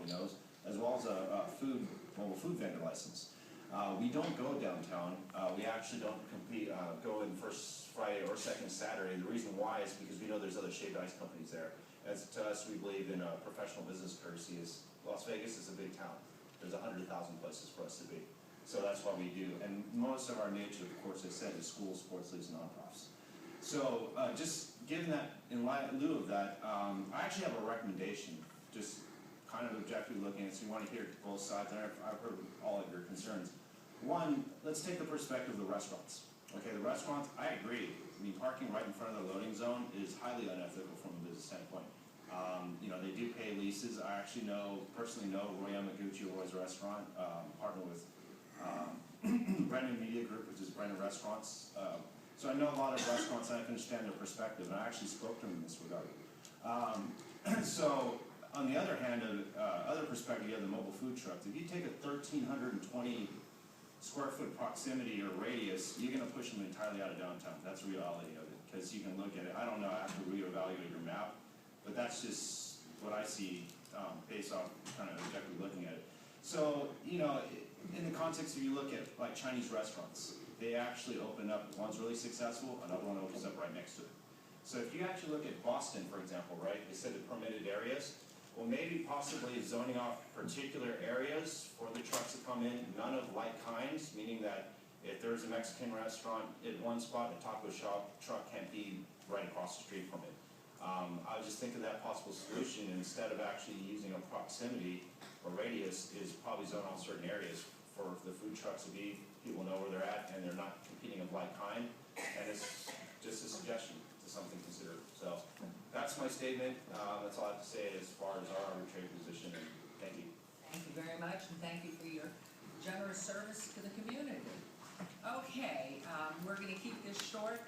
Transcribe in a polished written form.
probably knows, as well as a mobile food vendor license. We don't go downtown. We actually don't go in first Friday or second Saturday. The reason why is because we know there's other shaved ice companies there. As to us, we believe in professional business courtesy. Las Vegas is a big town. There's 100,000 places for us to be. So that's why we do. And most of our niche, of course, I said, is schools, sports leagues, and nonprofits. So just given that, in lieu of that, I actually have a recommendation, just kind of objectively looking at it, so you want to hear both sides, and I've heard all of your concerns. One, let's take the perspective of the restaurants. Okay, the restaurants, I agree. I mean, parking right in front of the loading zone is highly unethical from a business standpoint. You know, they do pay leases. I actually personally know Roy Yamaguchi, Roy's Restaurant, partner with Brennan Media Group, which is Brennan Restaurants. So I know a lot of restaurants, and I can understand their perspective, and I actually spoke to them in this regard. So on the other hand, other perspective, you have the mobile food trucks. If you take a 1,320 square foot proximity or radius, you're going to push them entirely out of downtown. That's the reality of it, because you can look at it. I don't know, I have to reevaluate your map, but that's just what I see based off kind of objectively looking at it. So, you know, in the context, if you look at like Chinese restaurants, they actually open up, one's really successful, another one opens up right next to it. So if you actually look at Boston, for example, right, they said the permitted areas, well, maybe possibly zoning off particular areas for the trucks to come in, none of like kinds, meaning that if there's a Mexican restaurant at one spot, a taco shop truck can't be right across the street from it. I was just thinking that possible solution, instead of actually using a proximity or radius, is probably zone off certain areas for the food trucks to be, people know where they're at, and they're not competing of like kind, and it's just a suggestion to something to consider. So that's my statement. That's all I have to say as far as our arbitrary position, and thank you. Thank you very much, and thank you for your generous service to the community. Okay, we're going to keep this short.